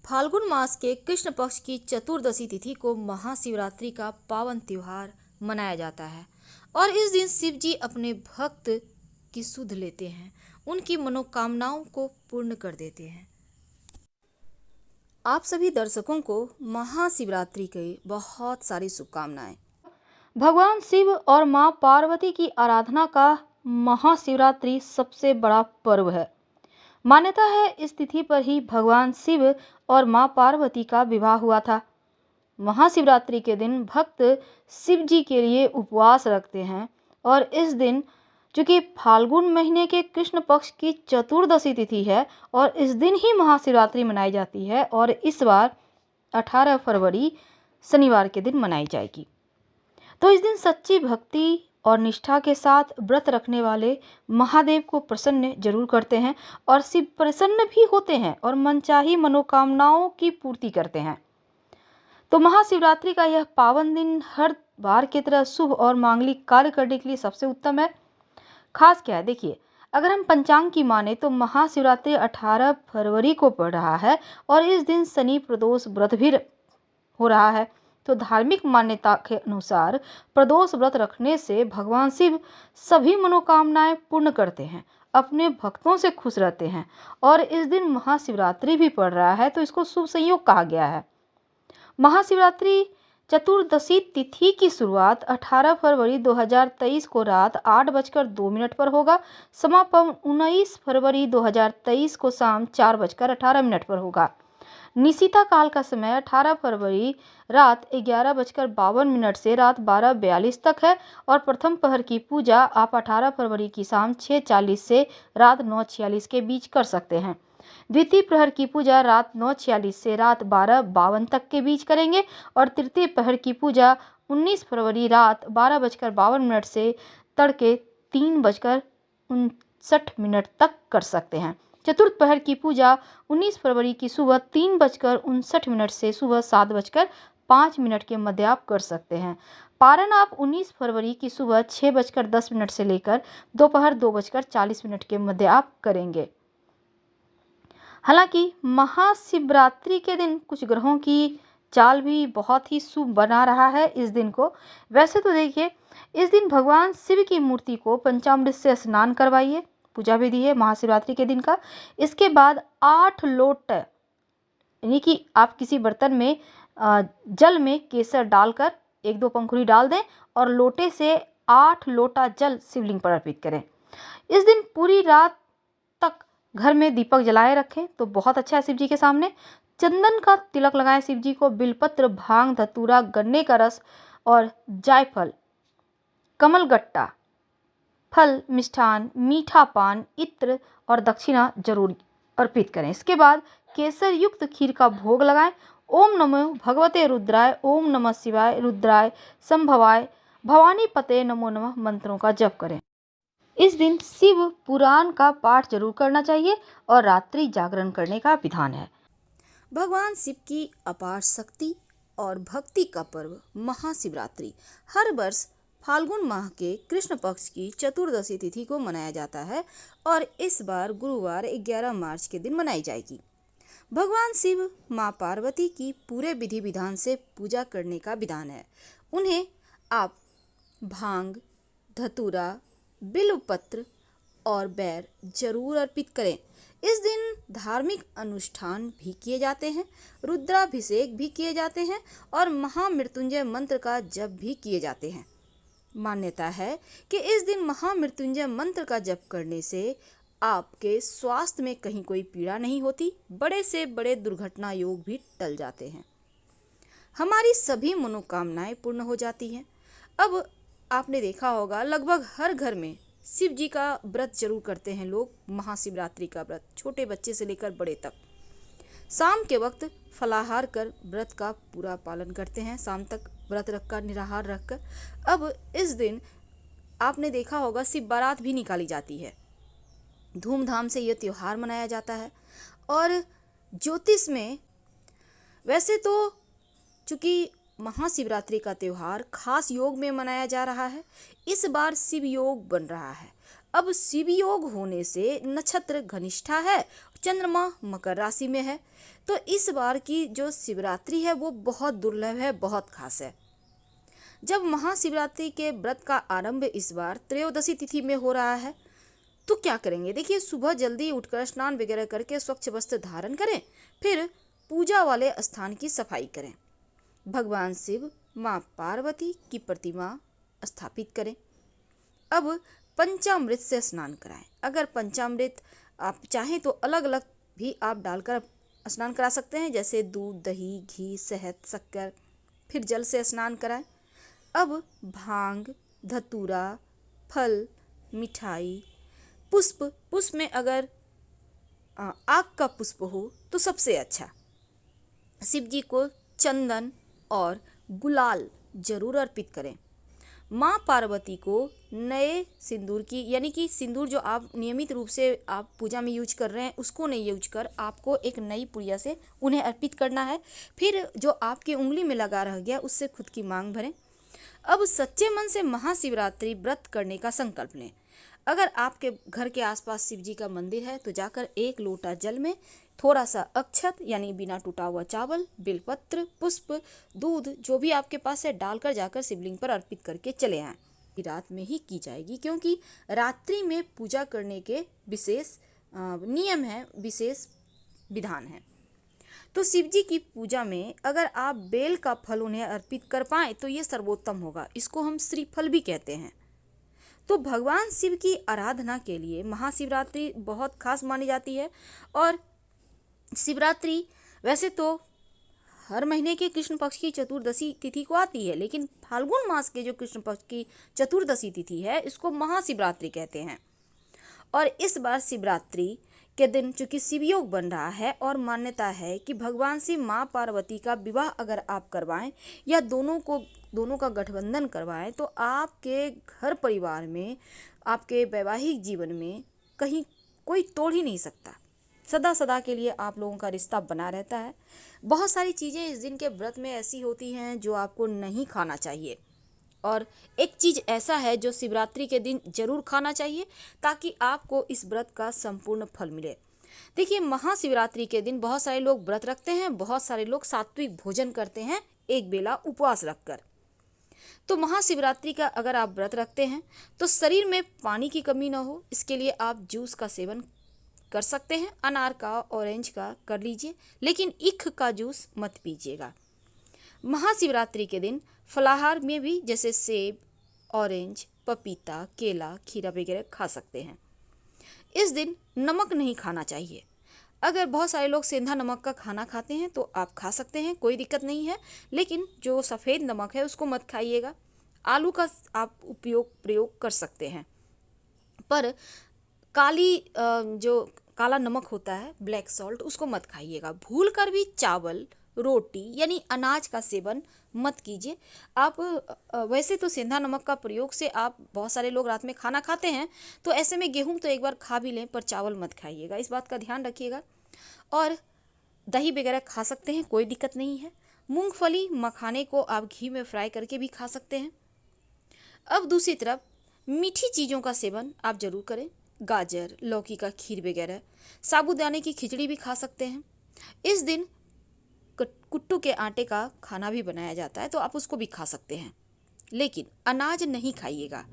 फाल्गुन मास के कृष्ण पक्ष की चतुर्दशी तिथि को महाशिवरात्रि का पावन त्योहार मनाया जाता है और इस दिन शिव जी अपने भक्त की सुध लेते हैं, उनकी मनोकामनाओं को पूर्ण कर देते हैं। आप सभी दर्शकों को महाशिवरात्रि की बहुत सारी शुभकामनाएं। भगवान शिव और मां पार्वती की आराधना का महाशिवरात्रि सबसे बड़ा पर्व है। मान्यता है इस तिथि पर ही भगवान शिव और मां पार्वती का विवाह हुआ था। महाशिवरात्रि के दिन भक्त शिव जी के लिए उपवास रखते हैं और इस दिन चूंकि फाल्गुन महीने के कृष्ण पक्ष की चतुर्दशी तिथि है और इस दिन ही महाशिवरात्रि मनाई जाती है और इस बार 18 फरवरी शनिवार के दिन मनाई जाएगी। तो इस दिन सच्ची भक्ति और निष्ठा के साथ व्रत रखने वाले महादेव को प्रसन्न जरूर करते हैं और शिव प्रसन्न भी होते हैं और मनचाही मनोकामनाओं की पूर्ति करते हैं। तो महाशिवरात्रि का यह पावन दिन हर बार की तरह शुभ और मांगलिक कार्य करने के लिए सबसे उत्तम है। खास क्या है, देखिए, अगर हम पंचांग की माने तो महाशिवरात्रि 18 फरवरी को पड़ रहा है और इस दिन शनि प्रदोष व्रत भी हो रहा है। तो धार्मिक मान्यता के अनुसार प्रदोष व्रत रखने से भगवान शिव सभी मनोकामनाएं पूर्ण करते हैं, अपने भक्तों से खुश रहते हैं और इस दिन महाशिवरात्रि भी पड़ रहा है तो इसको शुभ संयोग कहा गया है। महाशिवरात्रि चतुर्दशी तिथि की शुरुआत 18 फरवरी 2023 को रात 8:02 पर होगा। समापन 19 फरवरी 2023 को शाम 4:18 पर होगा। निशिता काल का समय 18 फरवरी रात 11:52 से रात 12:42 तक है और प्रथम पहर की पूजा आप 18 फरवरी की शाम 6:40 से रात 9:46 के बीच कर सकते हैं। द्वितीय प्रहर की पूजा रात 9:46 से रात 12:52 तक के बीच करेंगे और तृतीय प्रहर की पूजा 19 फरवरी रात 12:52 से तड़के 3:59 तक कर सकते हैं। चतुर्थ पहर की पूजा 19 फरवरी की सुबह 3:59 से सुबह 7:05 के मध्य आप कर सकते हैं। पारण आप 19 फरवरी की सुबह 6:10 से लेकर दोपहर 2:40 के मध्य आप करेंगे। हालांकि महाशिवरात्रि के दिन कुछ ग्रहों की चाल भी बहुत ही शुभ बना रहा है इस दिन को। वैसे तो देखिए, इस दिन भगवान शिव की मूर्ति को पंचामृत से स्नान करवाइए, पूजा विधि है महाशिवरात्रि के दिन का। इसके बाद 8 लोट यानी कि आप किसी बर्तन में जल में केसर डालकर 1-2 पंखुड़ी डाल दें और लोटे से 8 लोटा जल शिवलिंग पर अर्पित करें। इस दिन पूरी रात तक घर में दीपक जलाए रखें तो बहुत अच्छा है शिव जी के सामने। चंदन का तिलक लगाएं शिव जी को। बिलपत्र, भांग, धतूरा, गन्ने का रस और जायफल, कमलगट्टा, फल, मिष्ठान, मीठा पान, इत्र और दक्षिणा जरूर अर्पित करें। इसके बाद केसर युक्त खीर का भोग लगाएं। ओम नमो भगवते रुद्राय, ओम नमः शिवाय, रुद्राय संभवाय, भवानी पते नमो नमः मंत्रों का जप करें। इस दिन शिव पुराण का पाठ जरूर करना चाहिए और रात्रि जागरण करने का विधान है। भगवान शिव की अपार शक्ति और भक्ति का पर्व महाशिवरात्रि हर वर्ष फाल्गुन माह के कृष्ण पक्ष की चतुर्दशी तिथि को मनाया जाता है और इस बार गुरुवार 11 मार्च के दिन मनाई जाएगी। भगवान शिव मां पार्वती की पूरे विधि विधान से पूजा करने का विधान है। उन्हें आप भांग, धतूरा, बिल्वपत्र और बैर जरूर अर्पित करें। इस दिन धार्मिक अनुष्ठान भी किए जाते हैं, रुद्राभिषेक भी किए जाते हैं और महामृत्युंजय मंत्र का जप भी किए जाते हैं। मान्यता है कि इस दिन महामृत्युंजय मंत्र का जप करने से आपके स्वास्थ्य में कहीं कोई पीड़ा नहीं होती, बड़े से बड़े दुर्घटना योग भी टल जाते हैं, हमारी सभी मनोकामनाएं पूर्ण हो जाती हैं। अब आपने देखा होगा लगभग हर घर में शिव जी का व्रत जरूर करते हैं लोग। महाशिवरात्रि का व्रत छोटे बच्चे से लेकर बड़े तक शाम के वक्त फलाहार कर व्रत का पूरा पालन करते हैं, शाम तक व्रत रखकर निराहार रखकर। अब इस दिन आपने देखा होगा शिव बारात भी निकाली जाती है, धूमधाम से यह त्योहार मनाया जाता है। और ज्योतिष में वैसे तो चूंकि महाशिवरात्रि का त्योहार खास योग में मनाया जा रहा है, इस बार शिव योग बन रहा है। अब शिव योग होने से नक्षत्र घनिष्ठा है, चंद्रमा मकर राशि में है, तो इस बार की जो शिवरात्रि है वो बहुत दुर्लभ है, बहुत खास है। जब महाशिवरात्रि के व्रत का आरंभ इस बार त्रयोदशी तिथि में हो रहा है, तो क्या करेंगे? देखिए, सुबह जल्दी उठकर स्नान वगैरह करके स्वच्छ वस्त्र धारण करें, फिर पूजा वाले स्थान की सफाई करें, भगवान शिव, माँ पार्वती की प्रतिमा स्थापित करें। अब पंचामृत से स्नान कराएं। अगर पंचामृत आप चाहें तो अलग अलग भी आप डालकर स्नान करा सकते हैं, जैसे दूध, दही, घी, शहद, शक्कर, फिर जल से स्नान कराएं। अब भांग, धतूरा, फल, मिठाई, पुष्प में अगर आग का पुष्प हो तो सबसे अच्छा। शिव जी को चंदन और गुलाल जरूर अर्पित करें। माँ पार्वती को नए सिंदूर की, यानी कि सिंदूर जो आप नियमित रूप से आप पूजा में यूज कर रहे हैं उसको नहीं यूज कर आपको एक नई पुड़िया से उन्हें अर्पित करना है। फिर जो आपकी उंगली में लगा रह गया उससे खुद की मांग भरें। अब सच्चे मन से महाशिवरात्रि व्रत करने का संकल्प लें। अगर आपके घर के आसपास शिव जी का मंदिर है तो जाकर एक लोटा जल में थोड़ा सा अक्षत, यानी बिना टूटा हुआ चावल, बेलपत्र, पुष्प, दूध, जो भी आपके पास है डालकर जाकर शिवलिंग पर अर्पित करके चले आएं। रात में ही की जाएगी, क्योंकि रात्रि में पूजा करने के विशेष नियम है, विशेष विधान है। तो शिव जी की पूजा में अगर आप बेल का फल उन्हें अर्पित कर पाएं तो ये सर्वोत्तम होगा। इसको हम श्रीफल भी कहते हैं। तो भगवान शिव की आराधना के लिए महाशिवरात्रि बहुत खास मानी जाती है। और शिवरात्रि वैसे तो हर महीने के कृष्ण पक्ष की चतुर्दशी तिथि को आती है, लेकिन फाल्गुन मास के जो कृष्ण पक्ष की चतुर्दशी तिथि है इसको महाशिवरात्रि कहते हैं। और इस बार शिवरात्रि के दिन चूंकि शिवयोग बन रहा है और मान्यता है कि भगवान शिव माँ पार्वती का विवाह अगर आप करवाएं या दोनों का गठबंधन करवाएं तो आपके घर परिवार में, आपके वैवाहिक जीवन में कहीं कोई तोड़ ही नहीं सकता। सदा सदा के लिए आप लोगों का रिश्ता बना रहता है। बहुत सारी चीज़ें इस दिन के व्रत में ऐसी होती हैं जो आपको नहीं खाना चाहिए, और एक चीज़ ऐसा है जो शिवरात्रि के दिन जरूर खाना चाहिए ताकि आपको इस व्रत का संपूर्ण फल मिले। देखिए, महाशिवरात्रि के दिन बहुत सारे लोग व्रत रखते हैं, बहुत सारे लोग सात्विक भोजन करते हैं एक बेला उपवास रखकर। तो महाशिवरात्रि का अगर आप व्रत रखते हैं तो शरीर में पानी की कमी ना हो, इसके लिए आप जूस का सेवन कर सकते हैं। अनार का, ऑरेंज का कर लीजिए, लेकिन ईख का जूस मत पीजिएगा। महाशिवरात्रि के दिन फलाहार में भी जैसे सेब, ऑरेंज, पपीता, केला, खीरा वगैरह खा सकते हैं। इस दिन नमक नहीं खाना चाहिए। अगर बहुत सारे लोग सेंधा नमक का खाना खाते हैं तो आप खा सकते हैं, कोई दिक्कत नहीं है, लेकिन जो सफ़ेद नमक है उसको मत खाइएगा। आलू का आप प्रयोग कर सकते हैं, पर जो काला नमक होता है, ब्लैक सॉल्ट, उसको मत खाइएगा। भूल कर भी चावल, रोटी यानी अनाज का सेवन मत कीजिए। आप वैसे तो सेंधा नमक का प्रयोग से आप, बहुत सारे लोग रात में खाना खाते हैं तो ऐसे में गेहूं तो एक बार खा भी लें, पर चावल मत खाइएगा, इस बात का ध्यान रखिएगा। और दही वगैरह खा सकते हैं, कोई दिक्कत नहीं है। मूंगफली, मखाने को आप घी में फ्राई करके भी खा सकते हैं। अब दूसरी तरफ मीठी चीज़ों का सेवन आप जरूर करें। गाजर, लौकी का खीर वगैरह, साबूदाने की खिचड़ी भी खा सकते हैं। इस दिन कुट्टू के आटे का खाना भी बनाया जाता है तो आप उसको भी खा सकते हैं, लेकिन अनाज नहीं खाइएगा।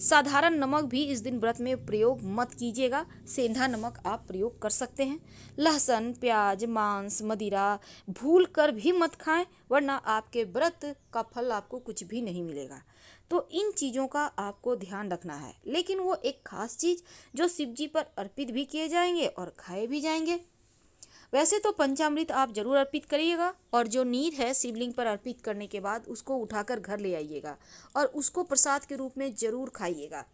साधारण नमक भी इस दिन व्रत में प्रयोग मत कीजिएगा, सेंधा नमक आप प्रयोग कर सकते हैं। लहसुन, प्याज, मांस, मदिरा भूल कर भी मत खाएं, वरना आपके व्रत का फल आपको कुछ भी नहीं मिलेगा। तो इन चीज़ों का आपको ध्यान रखना है, लेकिन वो एक खास चीज़ जो शिव जी पर अर्पित भी किए जाएंगे और खाए भी जाएंगे। वैसे तो पंचामृत आप जरूर अर्पित करिएगा, और जो नीर है शिवलिंग पर अर्पित करने के बाद उसको उठाकर घर ले आइएगा और उसको प्रसाद के रूप में जरूर खाइएगा।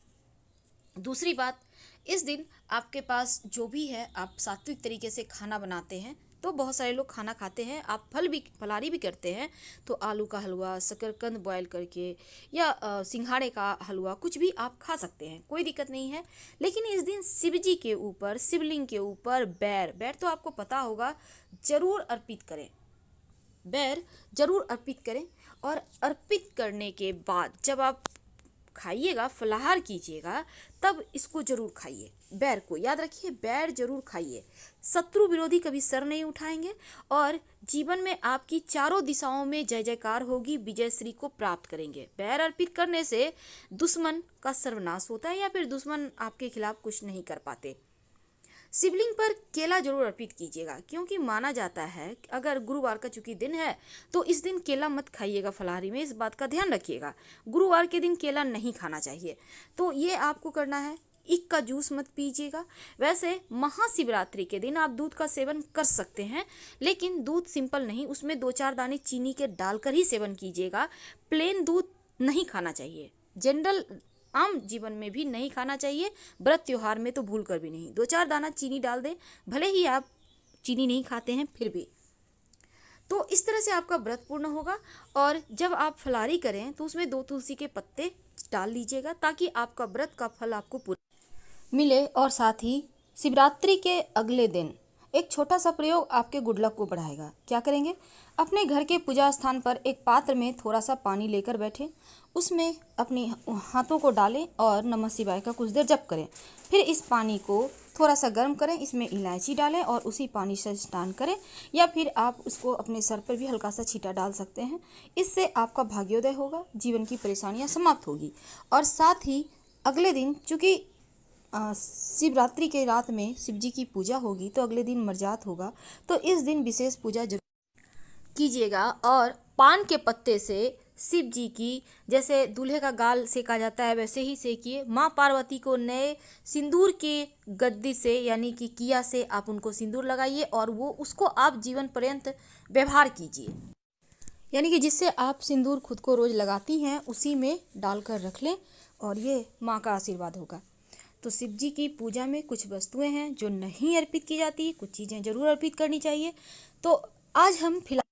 दूसरी बात, इस दिन आपके पास जो भी है आप सात्विक तरीके से खाना बनाते हैं, तो बहुत सारे लोग खाना खाते हैं, आप फलाहारी भी करते हैं, तो आलू का हलवा, शकरकंद बॉयल करके या सिंघाड़े का हलवा कुछ भी आप खा सकते हैं, कोई दिक्कत नहीं है। लेकिन इस दिन शिव जी के ऊपर, शिवलिंग के ऊपर बैर तो आपको पता होगा, जरूर अर्पित करें, बैर जरूर अर्पित करें। और अर्पित करने के बाद जब आप खाइएगा, फलाहार कीजिएगा, तब इसको जरूर खाइए। बैर को याद रखिए, बैर जरूर खाइए। शत्रु विरोधी कभी सर नहीं उठाएंगे और जीवन में आपकी चारों दिशाओं में जय जयकार होगी, विजय श्री को प्राप्त करेंगे। बैर अर्पित करने से दुश्मन का सर्वनाश होता है या फिर दुश्मन आपके खिलाफ कुछ नहीं कर पाते। शिवलिंग पर केला जरूर अर्पित कीजिएगा, क्योंकि माना जाता है कि अगर गुरुवार का चूंकि दिन है तो इस दिन केला मत खाइएगा फलाहारी में, इस बात का ध्यान रखिएगा। गुरुवार के दिन केला नहीं खाना चाहिए, तो ये आपको करना है। ईख का जूस मत पीजिएगा। वैसे महाशिवरात्रि के दिन आप दूध का सेवन कर सकते हैं, लेकिन दूध सिंपल नहीं, उसमें 2-4 दाने चीनी के डालकर ही सेवन कीजिएगा। प्लेन दूध नहीं खाना चाहिए, जनरल आम जीवन में भी नहीं खाना चाहिए, व्रत त्योहार में तो भूल कर भी नहीं। 2-4 दाना चीनी डाल दें, भले ही आप चीनी नहीं खाते हैं फिर भी। तो इस तरह से आपका व्रत पूर्ण होगा। और जब आप फलाहारी करें तो उसमें 2 तुलसी के पत्ते डाल लीजिएगा, ताकि आपका व्रत का फल आपको पूरा मिले। और साथ ही शिवरात्रि के अगले दिन एक छोटा सा प्रयोग आपके गुड लक को बढ़ाएगा। क्या करेंगे? अपने घर के पूजा स्थान पर एक पात्र में थोड़ा सा पानी लेकर बैठे, उसमें अपने हाथों को डालें और नमः शिवाय का कुछ देर जप करें। फिर इस पानी को थोड़ा सा गर्म करें, इसमें इलायची डालें और उसी पानी से स्नान करें, या फिर आप उसको अपने सर पर भी हल्का सा छींटा डाल सकते हैं। इससे आपका भाग्योदय होगा, जीवन की परेशानियां समाप्त होगी। और साथ ही अगले दिन चूँकि शिवरात्रि के रात में शिव जी की पूजा होगी, तो अगले दिन मरजात होगा, तो इस दिन विशेष पूजा जरूर कीजिएगा। और पान के पत्ते से शिव जी की, जैसे दूल्हे का गाल सेका जाता है वैसे ही सेकिए। माँ पार्वती को नए सिंदूर के गद्दी से यानी कि किया से आप उनको सिंदूर लगाइए और वो उसको आप जीवन पर्यंत व्यवहार कीजिए, यानी कि जिससे आप सिंदूर खुद को रोज लगाती हैं उसी में डालकर रख लें और ये माँ का आशीर्वाद होगा। तो शिव जी की पूजा में कुछ वस्तुएं हैं जो नहीं अर्पित की जाती, कुछ चीज़ें जरूर अर्पित करनी चाहिए। तो आज हम फिलहाल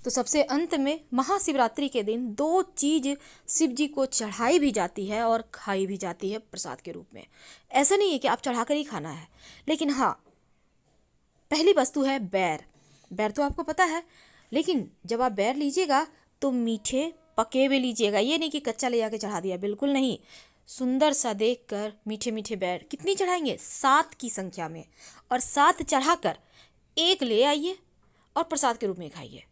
तो सबसे अंत में महाशिवरात्रि के दिन 2 चीज़ शिव जी को चढ़ाई भी जाती है और खाई भी जाती है प्रसाद के रूप में। ऐसा नहीं है कि आप चढ़ाकर ही खाना है, लेकिन हाँ, पहली वस्तु है बैर। बैर तो आपको पता है, लेकिन जब आप बैर लीजिएगा तो मीठे पके हुए लीजिएगा। ये नहीं कि कच्चा ले जाके चढ़ा दिया, बिल्कुल नहीं। सुंदर सा देख कर मीठे मीठे बैर कितनी चढ़ाएंगे? 7 की संख्या में, और 7 चढ़ाकर 1 ले आइए और प्रसाद के रूप में खाइए।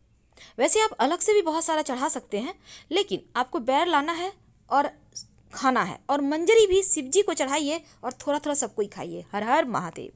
वैसे आप अलग से भी बहुत सारा चढ़ा सकते हैं, लेकिन आपको बैर लाना है और खाना है। और मंजरी भी शिव जी को चढ़ाइए और थोड़ा थोड़ा सबको ही खाइए। हर हर महादेव।